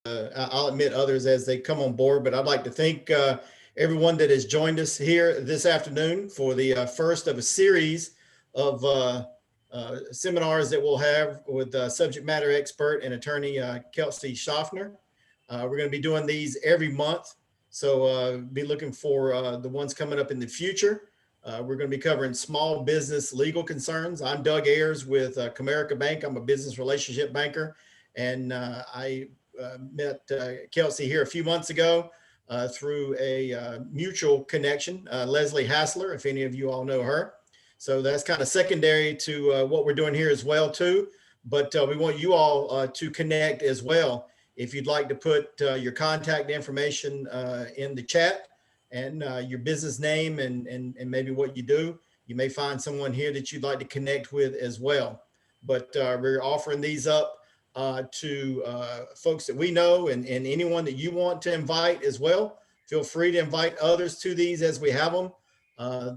I'll admit others as they come on board, but I'd like to thank everyone that has joined us here this afternoon for the first of a series of seminars that we'll have with subject matter expert and attorney Llc Shofner. We're going to be doing these every month, so be looking for the ones coming up in the future. We're going to be covering small business legal concerns. I'm Doug Ayers with Comerica Bank. I'm a business relationship banker, and I met Llc here a few months ago through a mutual connection, Leslie Hassler, if any of you all know her. So that's kind of secondary to what we're doing here as well too. But we want you all to connect as well. If you'd like to put your contact information in the chat and your business name and maybe what you do, you may find someone here that you'd like to connect with as well. But we're offering these up to folks that we know and anyone that you want to invite as well. Feel free to invite others to these as we have them.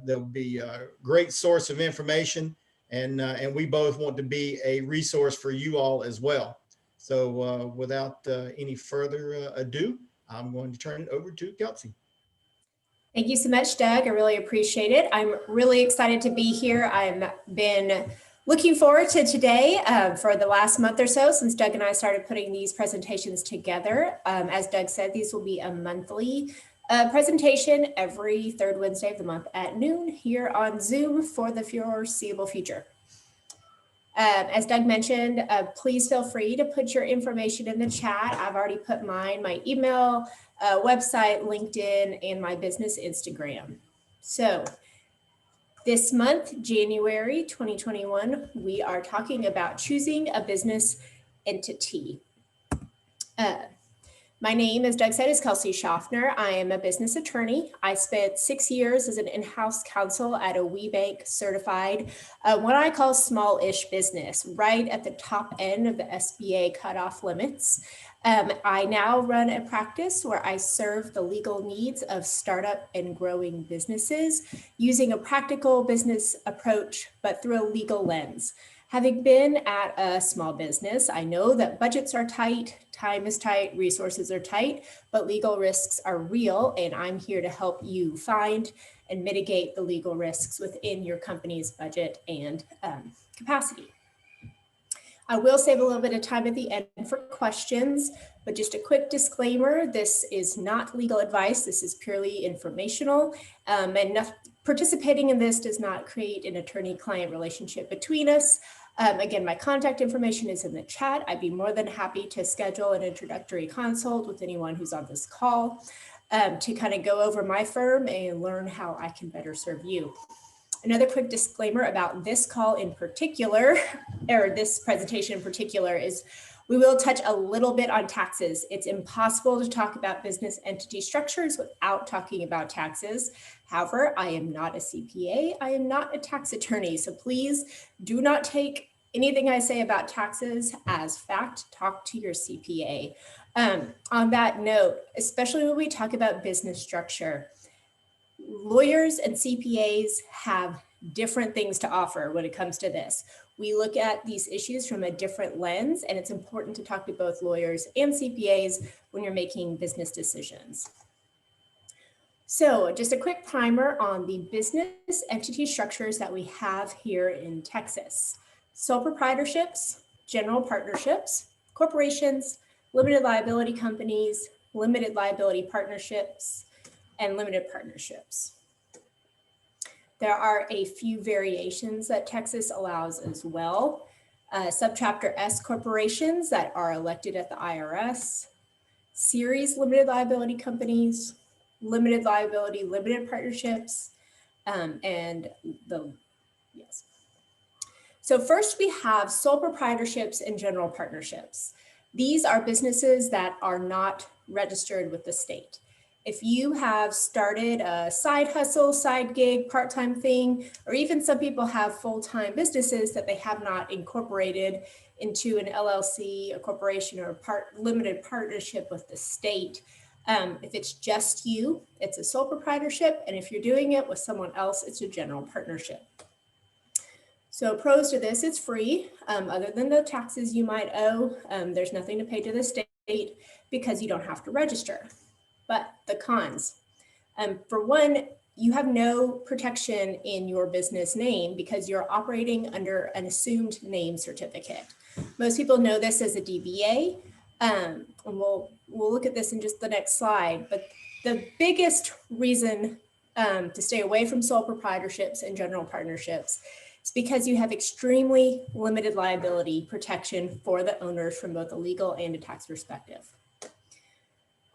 There'll be a great source of information, and we both want to be a resource for you all as well. So without any further ado, I'm going to turn it over to Llc. Thank you so much, Doug. I really appreciate it. I'm really excited to be here. I've been looking forward to today for the last month or so since Doug and I started putting these presentations together. As Doug said, these will be a monthly presentation every third Wednesday of the month at noon here on Zoom for the foreseeable future. As Doug mentioned, please feel free to put your information in the chat. I've already put mine, my email, website, LinkedIn, and my business Instagram. So this month, January 2021, we are talking about choosing a business entity. My name, as Doug said, is Llc Shofner. I am a business attorney. I spent 6 years as an in-house counsel at a WeBank certified, what I call small-ish business, right at the top end of the SBA cutoff limits. I now run a practice where I serve the legal needs of startup and growing businesses using a practical business approach, but through a legal lens. Having been at a small business, I know that budgets are tight, time is tight, resources are tight, but legal risks are real, and I'm here to help you find and mitigate the legal risks within your company's budget and capacity. I will save a little bit of time at the end for questions, but just a quick disclaimer, this is not legal advice, this is purely informational, and participating in this does not create an attorney-client relationship between us. Again, my contact information is in the chat. I'd be more than happy to schedule an introductory consult with anyone who's on this call to kind of go over my firm and learn how I can better serve you. Another quick disclaimer about this call in particular, or this presentation in particular, is we will touch a little bit on taxes. It's impossible to talk about business entity structures without talking about taxes. However, I am not a CPA. I am not a tax attorney. So please do not take anything I say about taxes as fact. Talk to your CPA. On that note, especially when we talk about business structure, lawyers and CPAs have different things to offer when it comes to this. We look at these issues from a different lens, and it's important to talk to both lawyers and CPAs when you're making business decisions. So just a quick primer on the business entity structures that we have here in Texas. Sole proprietorships, general partnerships, corporations, limited liability companies, limited liability partnerships, and limited partnerships. There are a few variations that Texas allows as well. Subchapter S Corporations that are elected at the IRS, series limited liability companies, limited liability limited partnerships, yes. So first we have sole proprietorships and general partnerships. These are businesses that are not registered with the state. If you have started a side hustle, side gig, part-time thing, or even some people have full-time businesses that they have not incorporated into an LLC, a corporation, or a limited partnership with the state. If it's just you, it's a sole proprietorship. And if you're doing it with someone else, it's a general partnership. So pros to this, it's free. Other than the taxes you might owe, there's nothing to pay to the state. state because you don't have to register. But the cons, for one, you have no protection in your business name because you're operating under an assumed name certificate. Most people know this as a DBA, and we'll look at this in just the next slide. But the biggest reason to stay away from sole proprietorships and general partnerships is because you have extremely limited liability protection for the owners from both a legal and a tax perspective.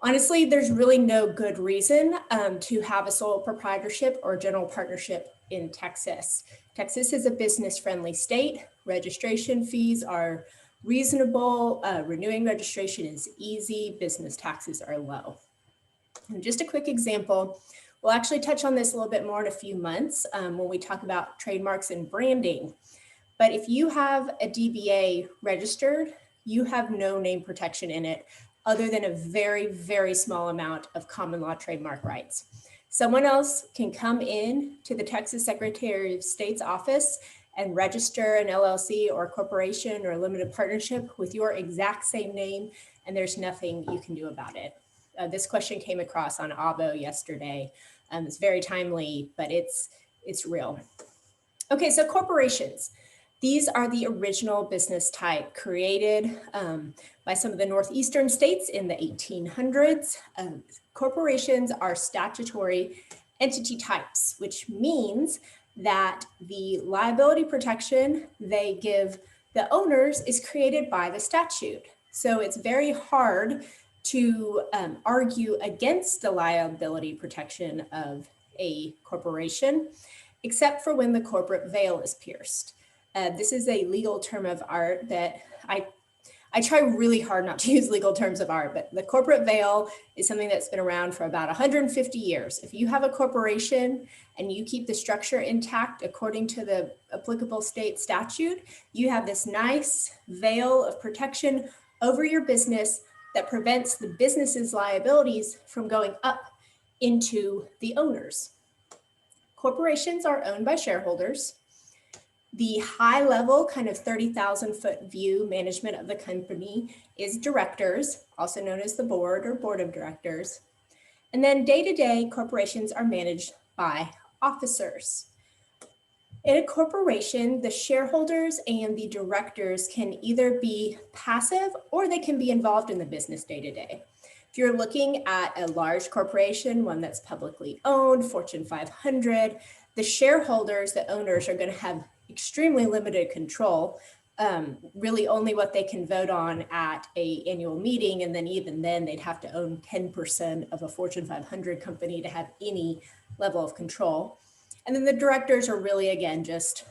Honestly, there's really no good reason to have a sole proprietorship or general partnership in Texas. Texas is a business-friendly state. Registration fees are reasonable. Renewing registration is easy. Business taxes are low. And just a quick example, we'll actually touch on this a little bit more in a few months when we talk about trademarks and branding. But if you have a DBA registered, you have no name protection in it, other than a very, very small amount of common law trademark rights. Someone else can come in to the Texas Secretary of State's office and register an LLC or corporation or a limited partnership with your exact same name, and there's nothing you can do about it. This question came across on ABO yesterday. It's very timely, but it's real. Okay, so corporations. These are the original business type created by some of the northeastern states in the 1800s. Corporations are statutory entity types, which means that the liability protection they give the owners is created by the statute. So it's very hard to argue against the liability protection of a corporation, except for when the corporate veil is pierced. This is a legal term of art that I try really hard not to use legal terms of art, but the corporate veil is something that's been around for about 150 years. If you have a corporation and you keep the structure intact according to the applicable state statute, you have this nice veil of protection over your business that prevents the business's liabilities from going up into the owners. Corporations are owned by shareholders. The high level kind of 30,000 foot view management of the company is directors, also known as the board or board of directors. And then day-to-day corporations are managed by officers. In a corporation, the shareholders and the directors can either be passive or they can be involved in the business day-to-day. If you're looking at a large corporation, one that's publicly owned, Fortune 500, the shareholders, the owners are going to have extremely limited control, really only what they can vote on at an annual meeting. And then even then they'd have to own 10% of a Fortune 500 company to have any level of control. And then the directors are really, again, just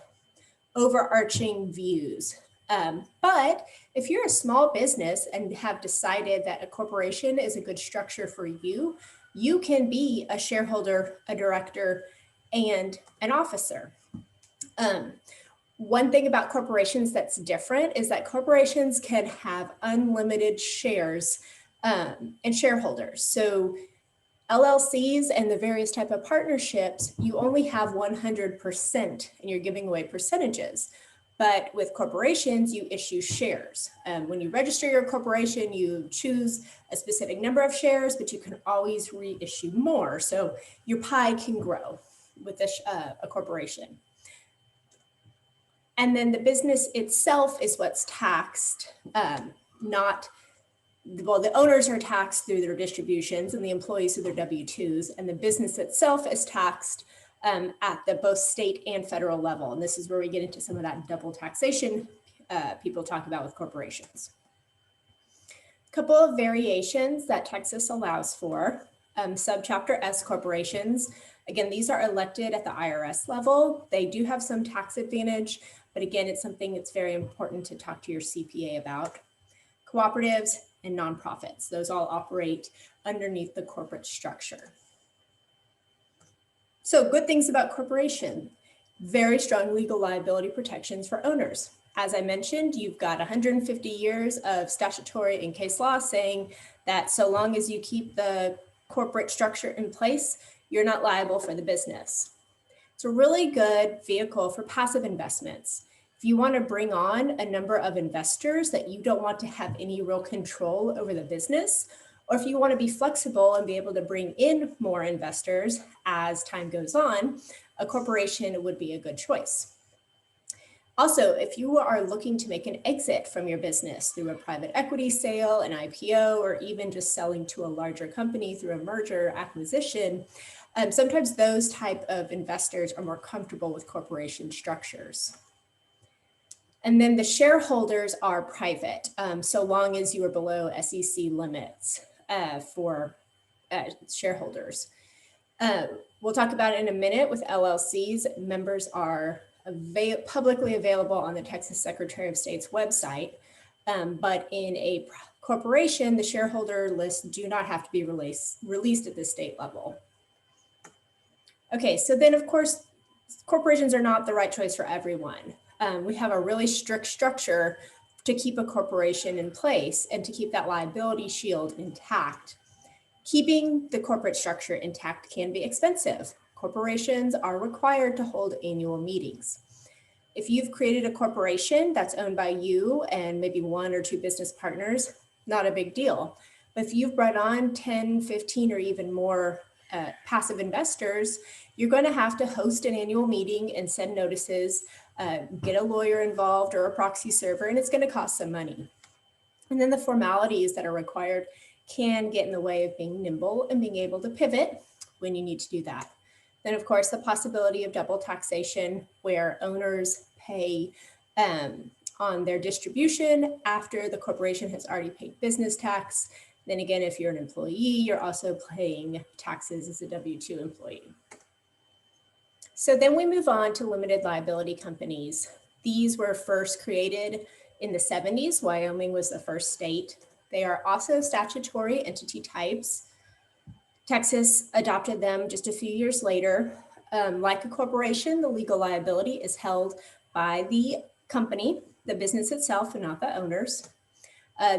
overarching views. But if you're a small business and have decided that a corporation is a good structure for you, you can be a shareholder, a director, and an officer. One thing about corporations that's different is that corporations can have unlimited shares and shareholders. So LLCs and the various type of partnerships, you only have 100% and you're giving away percentages. But with corporations, you issue shares. When you register your corporation, you choose a specific number of shares, but you can always reissue more. So your pie can grow with a corporation. And then the business itself is what's taxed, the owners are taxed through their distributions and the employees through their W-2s, and the business itself is taxed at the both state and federal level. And this is where we get into some of that double taxation people talk about with corporations. A couple of variations that Texas allows for, Subchapter S Corporations. Again, these are elected at the IRS level. They do have some tax advantage, but again, it's something that's very important to talk to your CPA about. Cooperatives and nonprofits, those all operate underneath the corporate structure. So good things about corporation, very strong legal liability protections for owners. As I mentioned, you've got 150 years of statutory and case law saying that so long as you keep the corporate structure in place, you're not liable for the business. It's a really good vehicle for passive investments. If you want to bring on a number of investors that you don't want to have any real control over the business, or if you want to be flexible and be able to bring in more investors as time goes on, a corporation would be a good choice. Also, if you are looking to make an exit from your business through a private equity sale, an IPO, or even just selling to a larger company through a merger acquisition, sometimes those type of investors are more comfortable with corporation structures. And then the shareholders are private, so long as you are below SEC limits for shareholders. We'll talk about it in a minute with LLCs. Members are publicly available on the Texas Secretary of State's website, but in a corporation, the shareholder lists do not have to be released at the state level. Okay, so then of course, corporations are not the right choice for everyone. We have a really strict structure to keep a corporation in place and to keep that liability shield intact. Keeping the corporate structure intact can be expensive. Corporations are required to hold annual meetings. If you've created a corporation that's owned by you and maybe 1 or 2 business partners, not a big deal. But if you've brought on 10, 15, or even more passive investors, you're going to have to host an annual meeting and send notices, get a lawyer involved or a proxy server, and it's going to cost some money. And then the formalities that are required can get in the way of being nimble and being able to pivot when you need to do that. Then, of course, the possibility of double taxation where owners pay on their distribution after the corporation has already paid business tax. Then again, if you're an employee, you're also paying taxes as a W-2 employee. So then we move on to limited liability companies. These were first created in the 70s. Wyoming was the first state. They are also statutory entity types. Texas adopted them just a few years later. Like a corporation, the legal liability is held by the company, the business itself, and not the owners.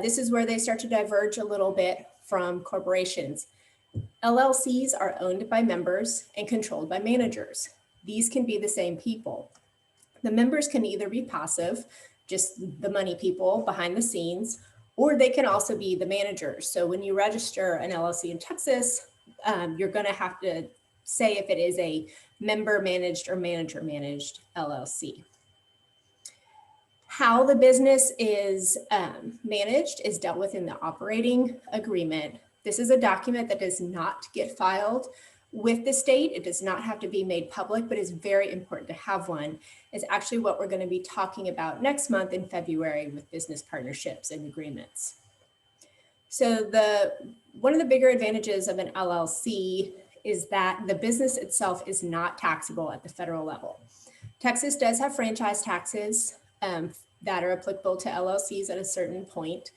This is where they start to diverge a little bit from corporations. LLCs are owned by members and controlled by managers. These can be the same people. The members can either be passive, just the money people behind the scenes, or they can also be the managers. So when you register an LLC in Texas, you're going to have to say if it is a member managed or manager managed LLC. How the business is managed is dealt with in the operating agreement. This is a document that does not get filed with the state. It does not have to be made public, but is very important to have one. It's actually what we're going to be talking about next month in February with business partnerships and agreements. So one of the bigger advantages of an LLC is that the business itself is not taxable at the federal level. Texas does have franchise taxes that are applicable to LLCs at a certain point.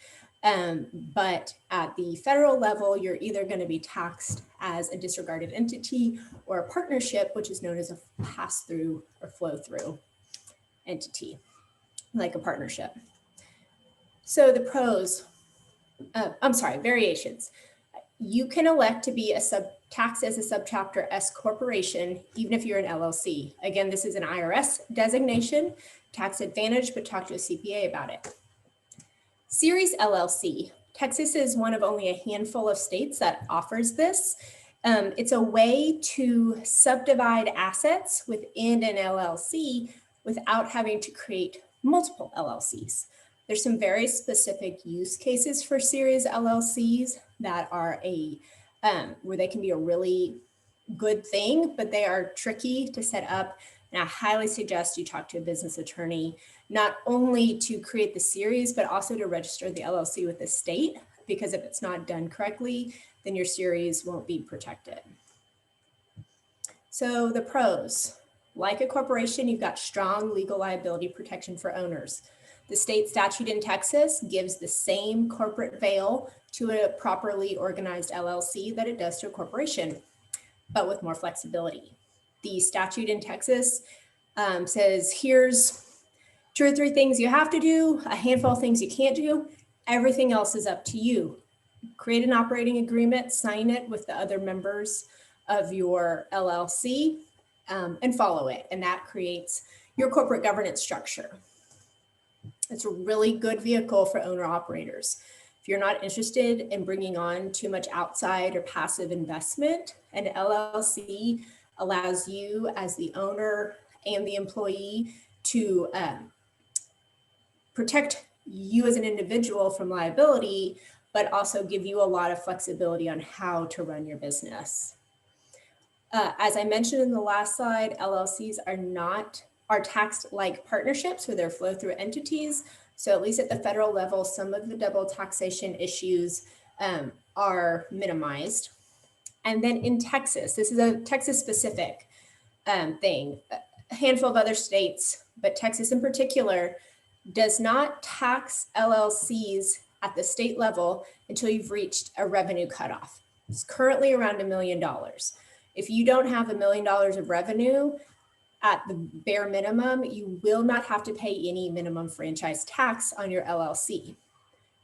But at the federal level, you're either going to be taxed as a disregarded entity or a partnership, which is known as a pass-through or flow-through entity, like a partnership. So the pros, variations. You can elect to be taxed as a Subchapter S Corporation, even if you're an LLC. Again, this is an IRS designation, tax advantage, but talk to a CPA about it. Series LLC. Texas is one of only a handful of states that offers this. It's a way to subdivide assets within an LLC without having to create multiple LLCs. There's some very specific use cases for series LLCs that are where they can be a really good thing, but they are tricky to set up. And I highly suggest you talk to a business attorney, not only to create the series, but also to register the LLC with the state, because if it's not done correctly, then your series won't be protected. So the pros, like a corporation, you've got strong legal liability protection for owners. The state statute in Texas gives the same corporate veil to a properly organized LLC that it does to a corporation, but with more flexibility. The statute in Texas says, here's 2 or 3 things you have to do, a handful of things you can't do. Everything else is up to you. Create an operating agreement, sign it with the other members of your LLC, and follow it. And that creates your corporate governance structure. It's a really good vehicle for owner operators. If you're not interested in bringing on too much outside or passive investment, an LLC allows you as the owner and the employee to protect you as an individual from liability, but also give you a lot of flexibility on how to run your business. As I mentioned in the last slide, LLCs are taxed like partnerships with their flow through entities. So at least at the federal level, some of the double taxation issues are minimized. And then in Texas, this is a Texas specific thing, a handful of other states, but Texas in particular does not tax LLCs at the state level until you've reached a revenue cutoff. It's currently around $1 million. If you don't have $1 million of revenue at the bare minimum, you will not have to pay any minimum franchise tax on your LLC.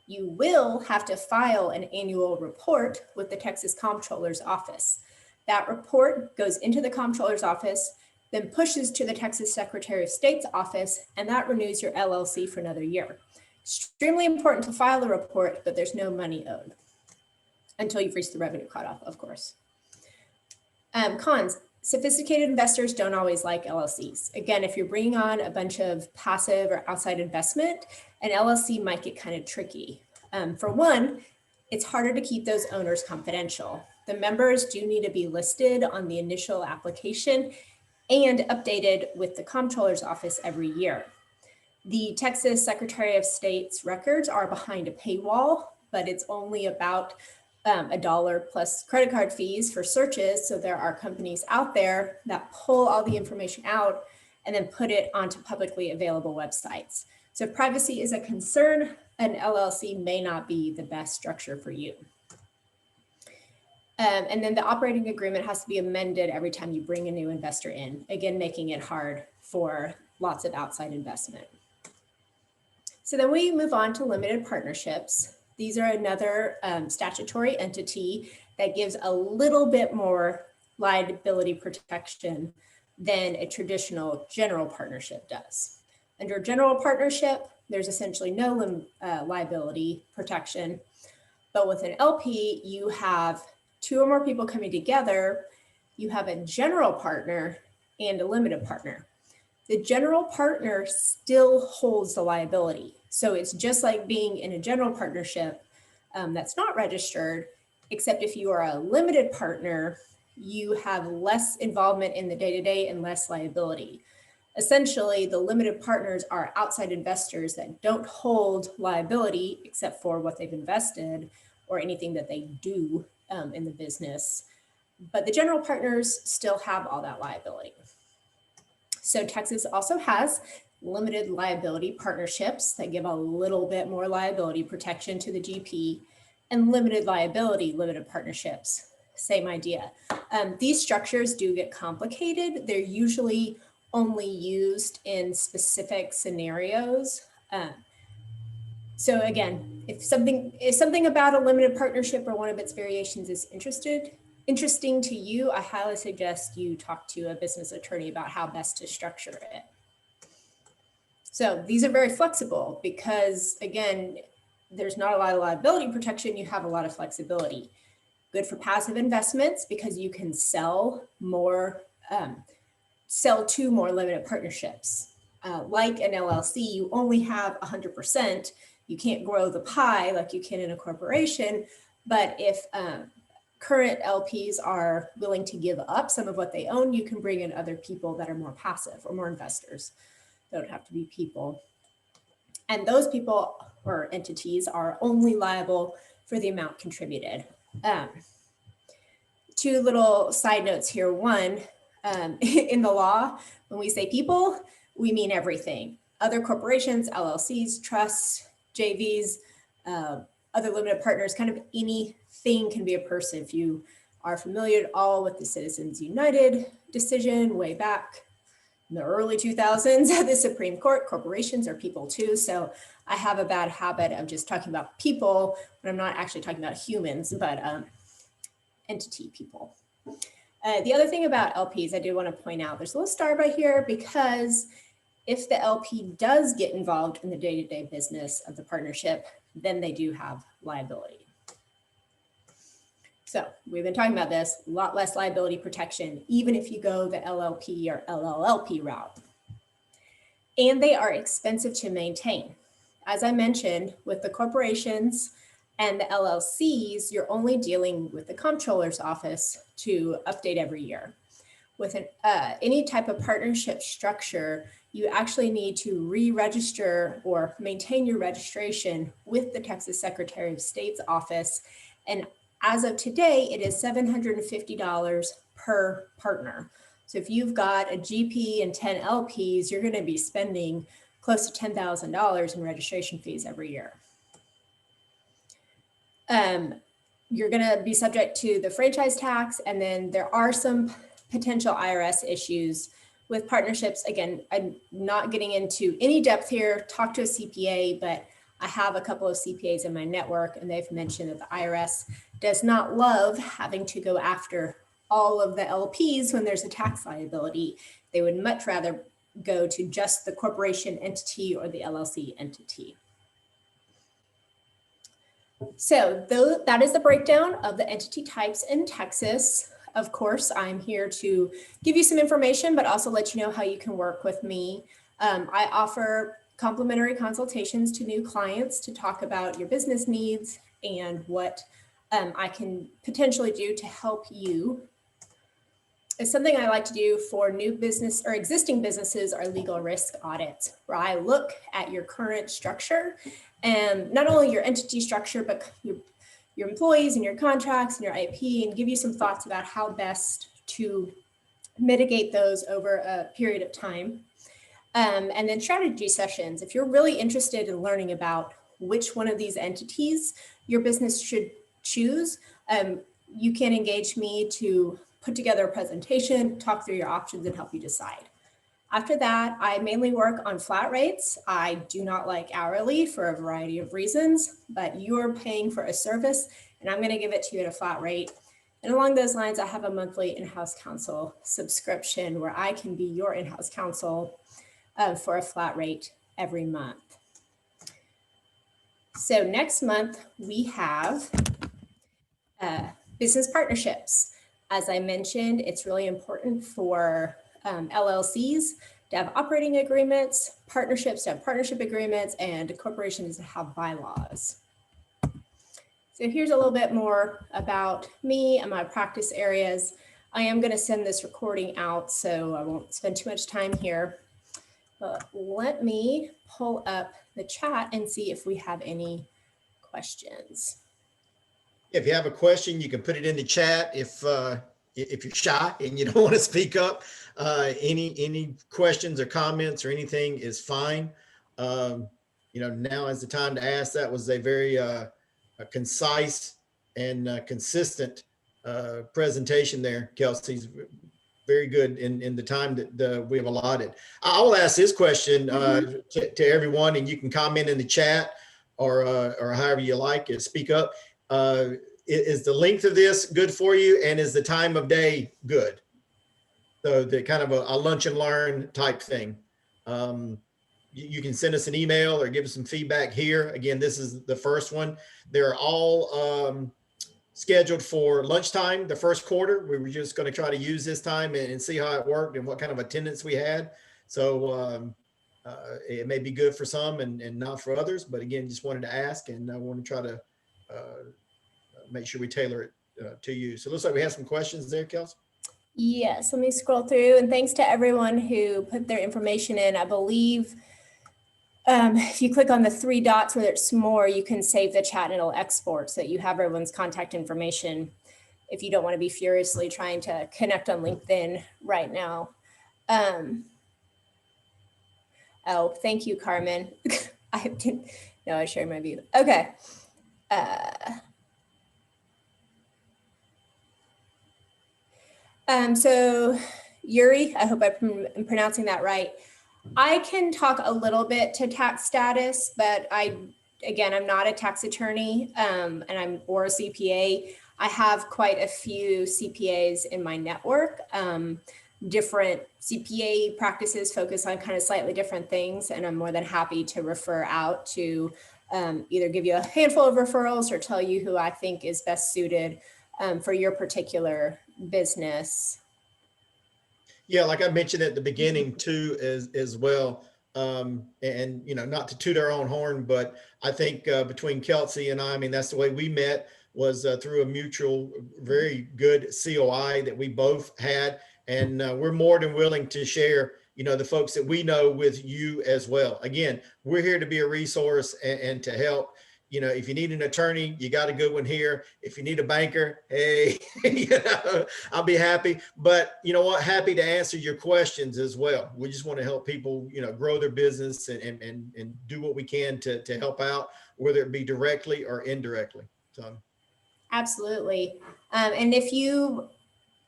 You will have to file an annual report with the Texas Comptroller's Office. That report goes into the Comptroller's Office, then pushes to the Texas Secretary of State's office, and that renews your LLC for another year. Extremely important to file a report, but there's no money owed until you've reached the revenue cutoff, of course. Cons, sophisticated investors don't always like LLCs. Again, if you're bringing on a bunch of passive or outside investment, an LLC might get kind of tricky. For one, it's harder to keep those owners confidential. The members do need to be listed on the initial application and updated with the Comptroller's Office every year. The Texas Secretary of State's records are behind a paywall, but it's only about $1 plus credit card fees for searches. So there are companies out there that pull all the information out and then put it onto publicly available websites. So if privacy is a concern, an LLC may not be the best structure for you. And then the operating agreement has to be amended every time you bring a new investor in, again, making it hard for lots of outside investment. So then we move on to limited partnerships. These are another statutory entity that gives a little bit more liability protection than a traditional general partnership does. Under general partnership, there's essentially no liability protection, but with an LP, you have two or more people coming together, you have a general partner and a limited partner. The general partner still holds the liability. So it's just like being in a general partnership that's not registered, except if you are a limited partner, you have less involvement in the day-to-day and less liability. Essentially, the limited partners are outside investors that don't hold liability except for what they've invested or anything that they do in the business. But the general partners still have all that liability. So Texas also has limited liability partnerships that give a little bit more liability protection to the GP, and limited liability limited partnerships, same idea. These structures do get complicated. They're usually only used in specific scenarios. So again, if something about a limited partnership or one of its variations is interesting to you, I highly suggest you talk to a business attorney about how best to structure it. So these are very flexible because, again, there's not a lot of liability protection, you have a lot of flexibility. Good for passive investments because you can sell to more limited partnerships. Like an LLC, you only have 100%. You can't grow the pie like you can in a corporation, but if current LPs are willing to give up some of what they own, you can bring in other people that are more passive or more investors. They don't have to be people. And those people or entities are only liable for the amount contributed. Two little side notes here. One, in the law, when we say people, we mean everything. Other corporations, LLCs, trusts, JVs, other limited partners, kind of anything can be a person. If you are familiar at all with the Citizens United decision way back in the early 2000s at the Supreme Court, corporations are people too. So I have a bad habit of just talking about people when I'm not actually talking about humans, but entity people. The other thing about LPs, I do want to point out, there's a little star by here because If the LP does get involved in the day-to-day business of the partnership, then they do have liability. So we've been talking about this, a lot less liability protection, even if you go the LLP or LLLP route. And they are expensive to maintain. As I mentioned, with the corporations and the LLCs, you're only dealing with the comptroller's office to update every year. With any type of partnership structure, you actually need to re-register or maintain your registration with the Texas Secretary of State's office. And as of today, it is $750 per partner. So if you've got a GP and 10 LPs, you're going to be spending close to $10,000 in registration fees every year. You're going to be subject to the franchise tax, and then there are some potential IRS issues with partnerships. Again, I'm not getting into any depth here. Talk to a CPA, but I have a couple of CPAs in my network, and they've mentioned that the IRS does not love having to go after all of the LPs when there's a tax liability. They would much rather go to just the corporation entity or the LLC entity. So that is the breakdown of the entity types in Texas. Of course, I'm here to give you some information, but also let you know how you can work with me. I offer complimentary consultations to new clients to talk about your business needs and what I can potentially do to help you. It's something I like to do for new business or existing businesses are legal risk audits, where I look at your current structure and not only your entity structure, but your employees and your contracts and your IP, and give you some thoughts about how best to mitigate those over a period of time. And then strategy sessions. If you're really interested in learning about which one of these entities your business should choose, you can engage me to put together a presentation, talk through your options, and help you decide. After that, I mainly work on flat rates. I do not like hourly for a variety of reasons, but you're paying for a service and I'm going to give it to you at a flat rate. And along those lines, I have a monthly in-house counsel subscription where I can be your in-house counsel for a flat rate every month. So next month, we have business partnerships. As I mentioned, it's really important for LLCs to have operating agreements, partnerships to have partnership agreements, and corporations to have bylaws. So here's a little bit more about me and my practice areas. I am going to send this recording out, so I won't spend too much time here. But let me pull up the chat and see if we have any questions. If you have a question, you can put it in the chat. If you're shy and you don't want to speak up, any questions or comments or anything is fine. Now is the time to ask. That was a very concise and consistent presentation there, Kelsey's very good in the time that we have allotted. I will ask this question to everyone, and you can comment in the chat or however you like it, speak up. Is the length of this good for you, and is the time of day good? So the kind of a lunch and learn type thing. You can send us an email or give us some feedback here. Again, this is the first one. They're all scheduled for lunchtime, the first quarter. We were just going to try to use this time and see how it worked and what kind of attendance we had. So it may be good for some and not for others. But again, just wanted to ask, and I want to try to make sure we tailor it to you. So it looks like we have some questions there, Kelsey. Yes, let me scroll through, and thanks to everyone who put their information in. I believe if you click on the three dots where it's more, you can save the chat and it'll export so that you have everyone's contact information if you don't want to be furiously trying to connect on LinkedIn right now. Oh, thank you, Carmen. I didn't know I shared my view. Okay. So Yuri, I hope I'm pronouncing that right. I can talk a little bit to tax status, but I'm not a tax attorney or a CPA. I have quite a few CPAs in my network. different CPA practices focus on kind of slightly different things. And I'm more than happy to refer out to either give you a handful of referrals or tell you who I think is best suited for your particular business. Yeah, like I mentioned at the beginning too, as well. And not to toot our own horn, but I think between Llc and I mean, that's the way we met, was through a mutual, very good COI that we both had. And we're more than willing to share, the folks that we know with you as well. Again, we're here to be a resource and to help. If you need an attorney, you got a good one here. If you need a banker, hey, I'll be happy. But you know what? Happy to answer your questions as well. We just want to help people, grow their business and do what we can to help out, whether it be directly or indirectly. So. Absolutely. And if you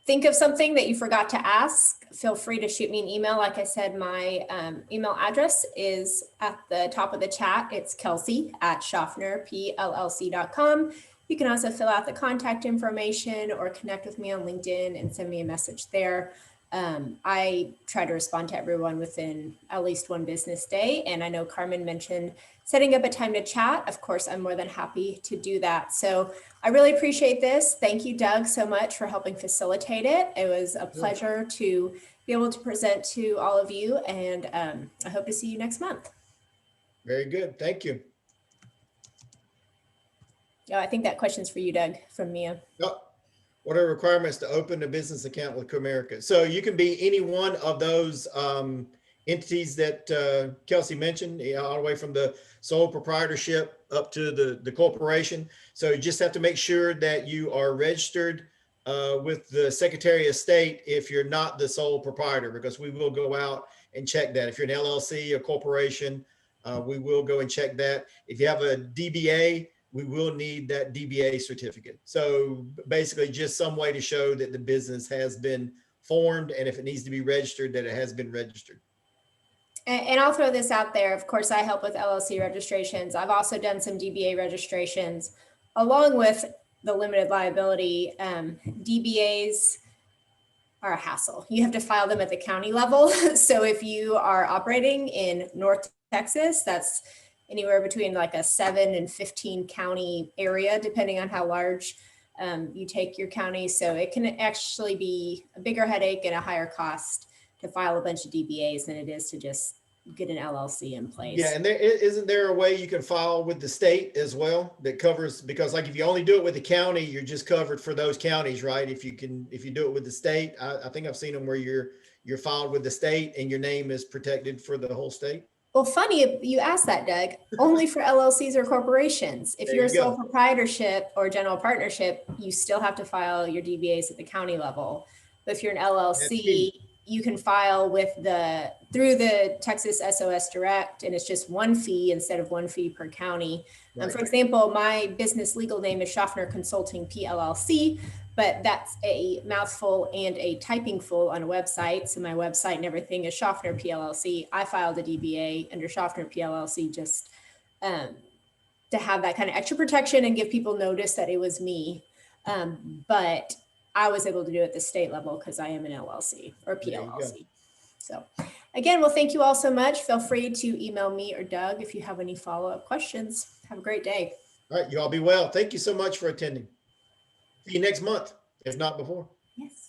think of something that you forgot to ask, feel free to shoot me an email. Like I said, my email address is at the top of the chat. It's kelsey@shofnerpllc.com. You can also fill out the contact information or connect with me on LinkedIn and send me a message there. I try to respond to everyone within at least one business day. And I know Carmen mentioned setting up a time to chat. Of course, I'm more than happy to do that. So I really appreciate this. Thank you, Doug, so much for helping facilitate it. It was a pleasure to be able to present to all of you. And I hope to see you next month. Very good. Thank you. Oh, I think that question's for you, Doug, from Mia. Oh. What are requirements to open a business account with Comerica? So you can be any one of those entities that Llc mentioned, all the way from the sole proprietorship up to the corporation. So you just have to make sure that you are registered with the Secretary of State if you're not the sole proprietor, because we will go out and check that. If you're an LLC, a corporation, we will go and check that. If you have a DBA, we will need that DBA certificate. So basically just some way to show that the business has been formed, and if it needs to be registered, that it has been registered. And I'll throw this out there. Of course, I help with LLC registrations. I've also done some DBA registrations along with the limited liability. DBAs are a hassle. You have to file them at the county level. So if you are operating in North Texas, that's anywhere between like a 7 and 15 county area, depending on how large you take your county. So it can actually be a bigger headache and a higher cost to file a bunch of DBAs than it is to just get an LLC in place. Yeah, and isn't there a way you can file with the state as well that covers, because like if you only do it with the county, you're just covered for those counties, right? If you do it with the state, I think I've seen them where you're filed with the state and your name is protected for the whole state. Well, funny you asked that, Doug. Only for LLCs or corporations. If you're a sole proprietorship or general partnership, you still have to file your DBAs at the county level. But if you're an LLC, you can file through the Texas SOS Direct, and it's just one fee instead of one fee per county. Right. For example, my business legal name is Shofner Consulting PLLC, but that's a mouthful and a typing full on a website. So my website and everything is Shofner PLLC. I filed a DBA under Shofner PLLC just to have that kind of extra protection and give people notice that it was me. But I was able to do it at the state level because I am an LLC or PLLC. So again, well, thank you all so much. Feel free to email me or Doug if you have any follow-up questions. Have a great day. All right, you all be well. Thank you so much for attending. See you next month, if not before. Yes.